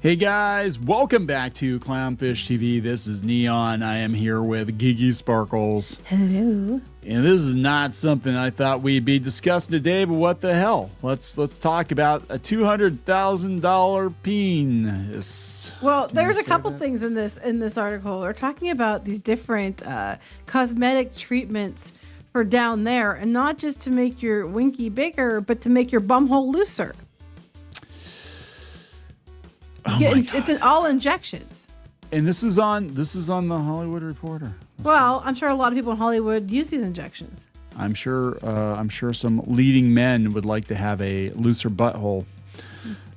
Hey guys, welcome back to Clownfish TV. This is Kneon. I am here with Geeky Sparkles. Hello. And this is not something I thought we'd be discussing today, but what the hell? Let's talk about a $200,000 penis. Well, there's a couple things in this article. They're talking about these different cosmetic treatments for down there, and not just to make your winky bigger, but to make your bumhole looser. It's all injections. And this is on the Hollywood Reporter. I'm sure a lot of people in Hollywood use these injections. I'm sure some leading men would like to have a looser butthole.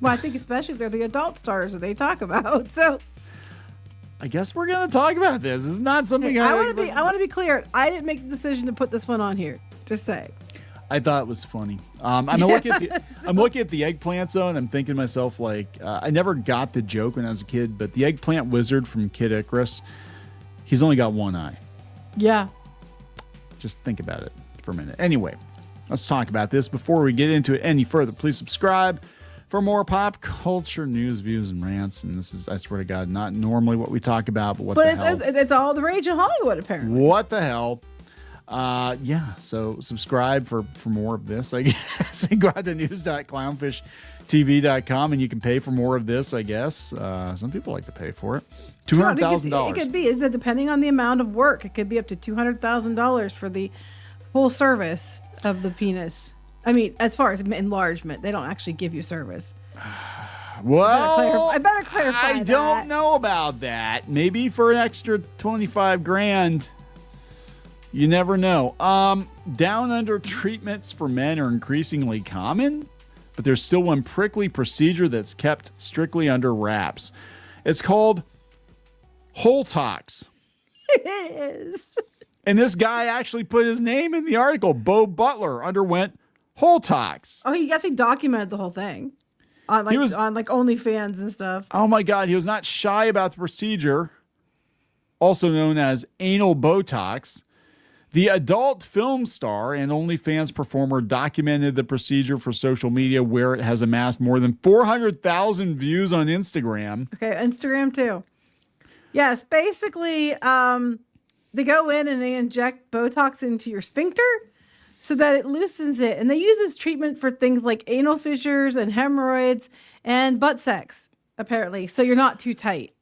Well, I think especially if they're the adult stars that they talk about. So I guess we're gonna talk about this. This is not something I want to be clear. I didn't make the decision to put this one on here. Just say. I thought it was funny. I'm looking at the eggplant zone. I'm thinking to myself, like, I never got the joke when I was a kid, but the eggplant wizard from Kid Icarus, he's only got one eye. Yeah. Just think about it for a minute. Anyway, let's talk about this. Before we get into it any further, please subscribe for more pop culture news, views, and rants. And this is, I swear to God, not normally what we talk about, but the hell? It's all the rage in Hollywood, apparently. What the hell? So subscribe for more of this, I guess. And go out to news.clownfishtv.com and you can pay for more of this, I guess. Some people like to pay for it. $200,000. It could be, depending on the amount of work, it could be up to $200,000 for the full service of the penis. I mean, as far as enlargement, they don't actually give you service. Well, I better clarify I don't know about that. Maybe for an extra $25,000. You never know. Down under treatments for men are increasingly common, but there's still one prickly procedure that's kept strictly under wraps. It's called Holtox. It is. And this guy actually put his name in the article. Bo Butler underwent Holtox. Oh, he documented the whole thing on OnlyFans and stuff. Oh my God, he was not shy about the procedure, also known as anal Botox. The adult film star and OnlyFans performer documented the procedure for social media, where it has amassed more than 400,000 views on Instagram. Okay, Instagram too. Yes, basically, they go in and they inject Botox into your sphincter so that it loosens it. And they use this treatment for things like anal fissures and hemorrhoids and butt sex, apparently, so you're not too tight.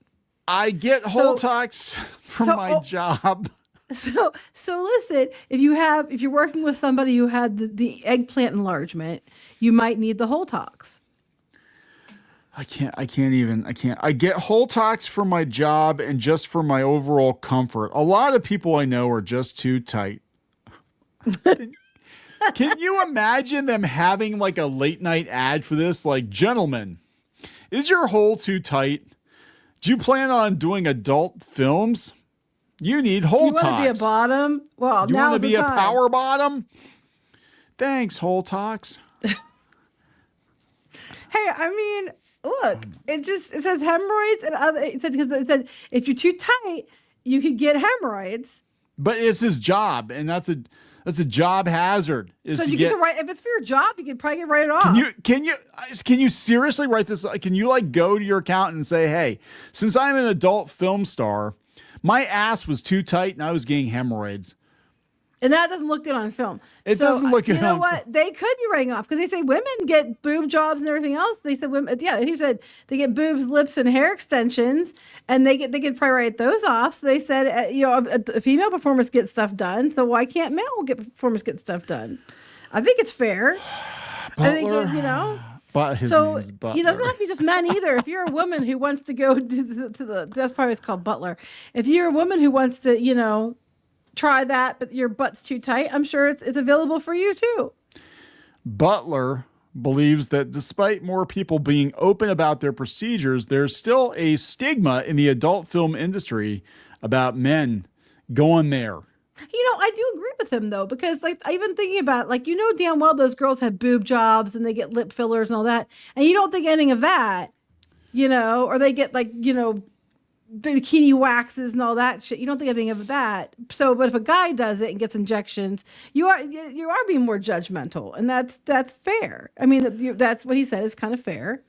I get Holtox from my job. So listen, if you're working with somebody who had the eggplant enlargement, you might need the Holtox. I get Holtox for my job and just for my overall comfort. A lot of people I know are just too tight. Can you imagine them having like a late night ad for this? Like, gentlemen, is your hole too tight? Do you plan on doing adult films? You need Holtox. You want to be a bottom? Well, you want to be a power bottom? Thanks, Holtox. Hey, I mean, look, it says hemorrhoids and other. It said if you're too tight, you could get hemorrhoids. But it's his job, and that's a job hazard. So you get to write, if it's for your job, you could probably write it off. Can you seriously write this? Can you like go to your accountant and say, hey, since I'm an adult film star, my ass was too tight and I was getting hemorrhoids. And that doesn't look good on film. It doesn't look good on film. You know what? They could be writing off because they say women get boob jobs and everything else. They said women, yeah, he said they get boobs, lips, and hair extensions, and they could probably write those off. So they said, a female performers get stuff done. So why can't male performers get stuff done? I think it's fair. Butler. I think But his name is Butler. It doesn't have to be just men either. If you're a woman who wants to go to the that's probably it's called Butler. If you're a woman who wants to, try that, but your butt's too tight, I'm sure it's available for you too. Butler believes that despite more people being open about their procedures, there's still a stigma in the adult film industry about men going there. I do agree with him though, because even thinking about damn well those girls have boob jobs and they get lip fillers and all that, and you don't think anything of that, or they get bikini waxes and all that shit. You don't think anything of that. So, but if a guy does it and gets injections, you are being more judgmental, and that's fair. I mean, that's what he said is kind of fair.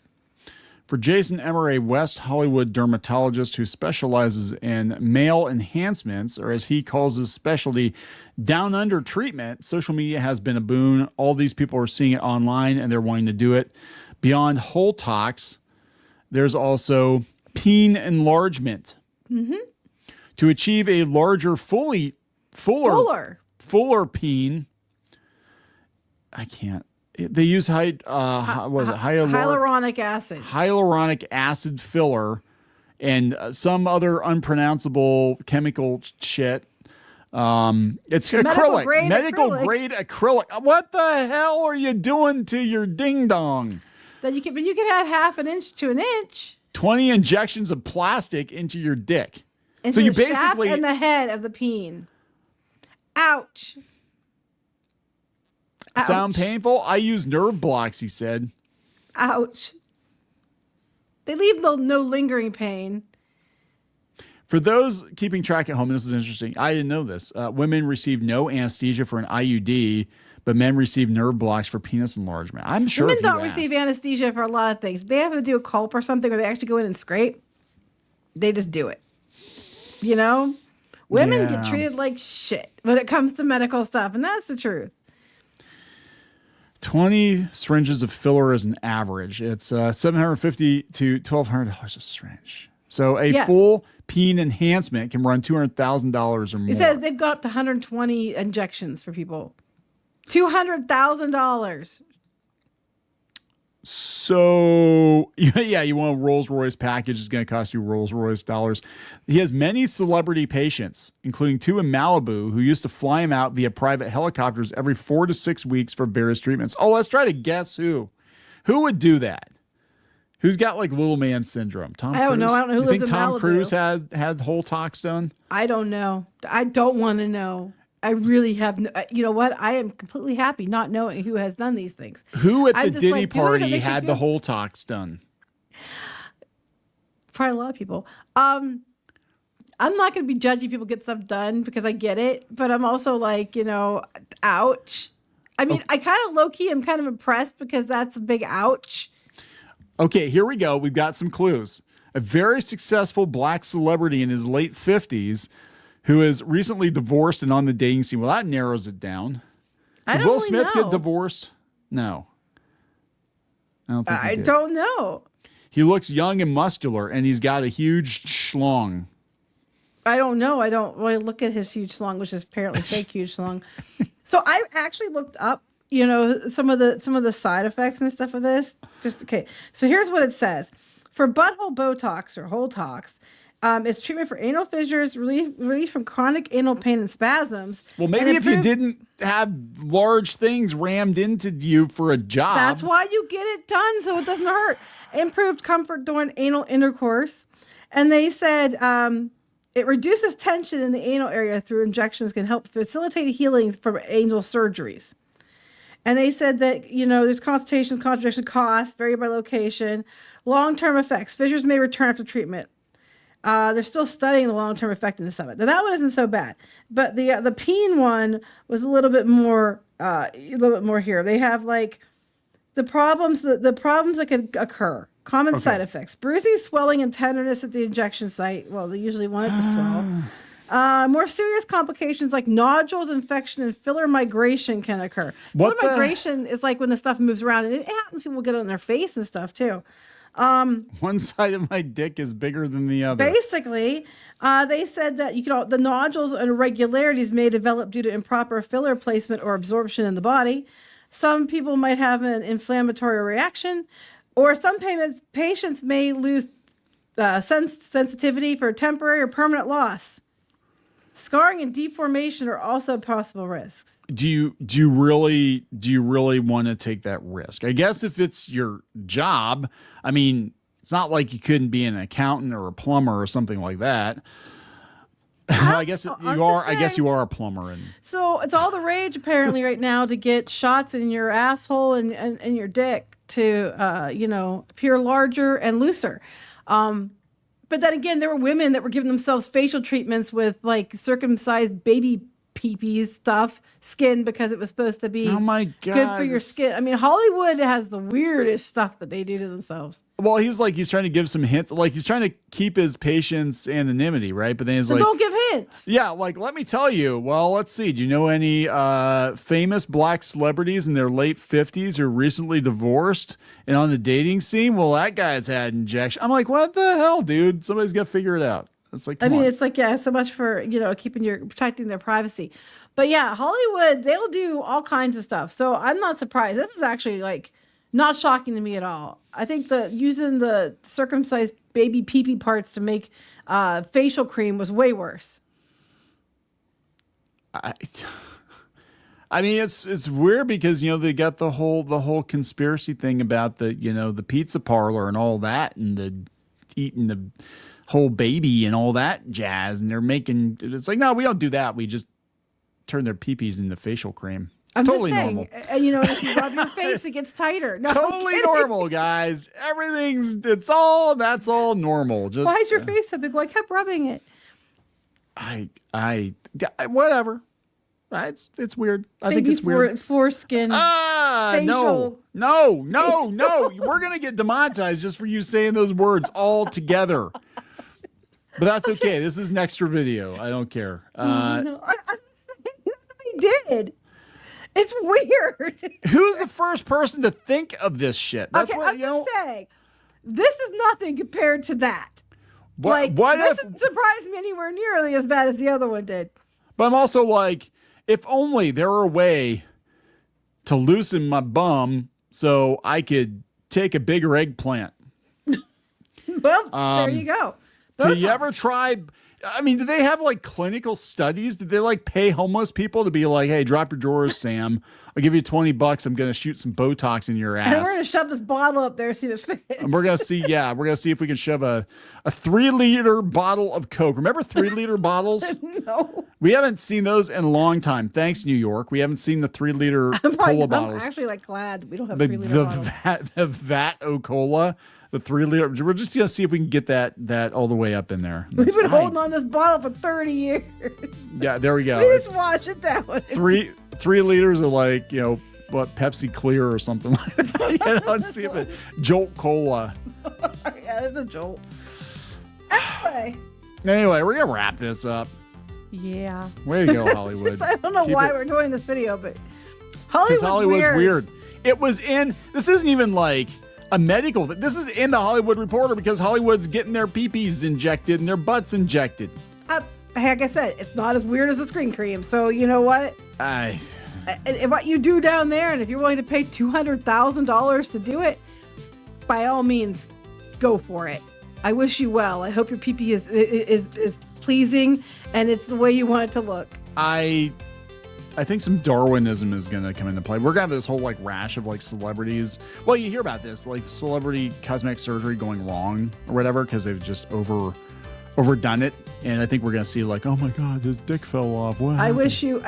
For Jason Emmer, a West Hollywood dermatologist who specializes in male enhancements, or as he calls his specialty, down under treatment, social media has been a boon. All these people are seeing it online and they're wanting to do it. Beyond whole tox, there's also peen enlargement. To achieve a larger, fuller peen. I can't. They use hyaluronic acid. Hyaluronic acid filler and some other unpronounceable chemical shit. It's medical grade acrylic. What the hell are you doing to your ding dong? That you can add half an inch to an inch. 20 injections of plastic into your dick. Into so you the basically shaft and the head of the peen. Ouch. Sound painful? I use nerve blocks, he said. Ouch. They leave no lingering pain. For those keeping track at home, and this is interesting, I didn't know this. Women receive no anesthesia for an IUD, but men receive nerve blocks for penis enlargement. I'm sure women don't receive anesthesia for a lot of things. They have to do a culp or something, or they actually go in and scrape. They just do it. You know? Women get treated like shit when it comes to medical stuff, and that's the truth. 20 syringes of filler is an average. It's $750 to $1,200 a syringe. So a full peen enhancement can run $200,000 or more. It says they've got up to 120 injections for people. $200,000. So, yeah, you want a Rolls Royce package. It's going to cost you Rolls Royce dollars. He has many celebrity patients, including 2 in Malibu, who used to fly him out via private helicopters every 4 to 6 weeks for various treatments. Oh, let's try to guess who. Who would do that? Who's got like little man syndrome? Tom Cruise? I don't know. I don't know who lives in Malibu. You think Tom Cruise had whole tox done? I don't know. I don't want to know. I really have no, you know what? I am completely happy not knowing who has done these things. Who at the Diddy party had the whole tox done? Probably a lot of people. I'm not going to be judging people get stuff done because I get it, but I'm also like, ouch. I mean, I kind of low-key am kind of impressed because that's a big ouch. Okay, here we go. We've got some clues. A very successful black celebrity in his late 50s who is recently divorced and on the dating scene. Well, that narrows it down. Did Will Smith get divorced? No. I don't know. He looks young and muscular, and he's got a huge schlong. I don't know. I don't really look at his huge schlong, which is apparently fake huge schlong. So I actually looked up, some of the side effects and stuff of this. So here's what it says. For butthole Botox or whole tox, it's treatment for anal fissures, relief from chronic anal pain and spasms. Well, maybe if you didn't have large things rammed into you for a job. That's why you get it done so it doesn't hurt. Improved comfort during anal intercourse. And they said it reduces tension in the anal area through injections, can help facilitate healing from anal surgeries. And they said that, there's consultations, contraception costs, vary by location, long-term effects. Fissures may return after treatment. They're still studying the long-term effectiveness of it. Now that one isn't so bad, but the peen one was a little bit more here. They have like the problems that could occur. Common side effects: bruising, swelling, and tenderness at the injection site. Well, they usually want it to swell. More serious complications like nodules, infection, and filler migration can occur. Filler migration is like when the stuff moves around, and it happens. People get it on their face and stuff too. One side of my dick is bigger than the other. Basically, they said that the nodules and irregularities may develop due to improper filler placement or absorption in the body. Some people might have an inflammatory reaction, or some patients may lose sensitivity for temporary or permanent loss. Scarring and deformation are also possible risks. Do you really want to take that risk? I guess if it's your job, I mean, it's not like you couldn't be an accountant or a plumber or something like that. I guess you are. I guess you are a plumber, and so it's all the rage apparently right now to get shots in your asshole and your dick to appear larger and looser. But then again, there were women that were giving themselves facial treatments with like circumcised baby pee-pee stuff, skin, because it was supposed to be Oh my God. good for your skin. I mean, Hollywood has the weirdest stuff that they do to themselves. Well, he's trying to give some hints. Like, he's trying to keep his patient's anonymity, right? But then he's So like, don't give hints. yeah, like, let me tell you. Well, let's see. Do you know any famous black celebrities in their late 50s who recently divorced and on the dating scene? Well, that guy's had injection. I'm like, what the hell, dude? Somebody's got to figure it out. It's like, I mean, on. it's like, yeah, so much for, protecting their privacy. But yeah, Hollywood, they'll do all kinds of stuff. So I'm not surprised. This is actually like not shocking to me at all. I think using the circumcised baby pee-pee parts to make facial cream was way worse. I mean, it's weird because, they got the whole conspiracy thing about the pizza parlor and all that, and the eating the whole baby and all that jazz. And it's like, no, we don't do that. We just turn their peepees into facial cream. I'm totally just saying, normal. if you rub your face, it gets tighter. No, Totally normal, guys. That's all normal. Just, why is your face so big? Well, I kept rubbing it. Whatever. It's weird. I think it's weird. Foreskin. No. We're going to get demonetized just for you saying those words all together. But that's okay. This is an extra video. I don't care. No, they did. It's weird. Who's the first person to think of this shit? That's okay, what, I'm just saying. This is nothing compared to that. What this didn't surprise me anywhere nearly as bad as the other one did. But I'm also like, if only there were a way to loosen my bum so I could take a bigger eggplant. Well, there you go. Did you ever try? I mean, do they have like clinical studies? Did they like pay homeless people to be like, hey, drop your drawers, Sam. I'll give you $20. I'm going to shoot some Botox in your ass. And we're going to shove this bottle up there, see if it fits. And we're going to see if we can shove a 3-liter bottle of Coke. Remember 3-liter bottles? No. We haven't seen those in a long time. Thanks, New York. We haven't seen the 3-liter cola bottles. I'm actually glad we don't have 3-liter bottles. The vat o cola, the 3-liter. We're just going to see if we can get that all the way up in there. We've been holding on this bottle for 30 years. Yeah, there we go. We just wash it down. 3 liters of Pepsi Clear or something like that. Let's see if it Jolt Cola. Yeah, it's a jolt. Anyway, we're gonna wrap this up. Yeah. Way to go, Hollywood. I don't know why we're doing this video, but Hollywood's weird. It was in. This isn't even like a medical. This is in the Hollywood Reporter because Hollywood's getting their peepees injected and their butts injected. Like I said, it's not as weird as the screen cream. So you know what? What you do down there, and if you're willing to pay $200,000 to do it, by all means, go for it. I wish you well. I hope your pee-pee is pleasing and it's the way you want it to look. I think some Darwinism is going to come into play. We're going to have this whole rash of celebrities. Well, you hear about this, celebrity cosmetic surgery going wrong or whatever because they've just overdone it. And I think we're going to see oh my God, his dick fell off. What I wish you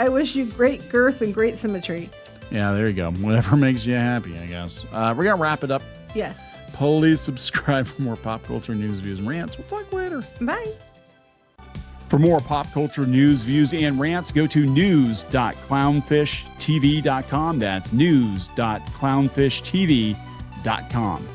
great girth and great symmetry. Yeah, there you go. Whatever makes you happy, I guess. We're going to wrap it up. Yes. Please subscribe for more pop culture news, views, and rants. We'll talk later. Bye. For more pop culture news, views, and rants, go to news.clownfishtv.com. That's news.clownfishtv.com.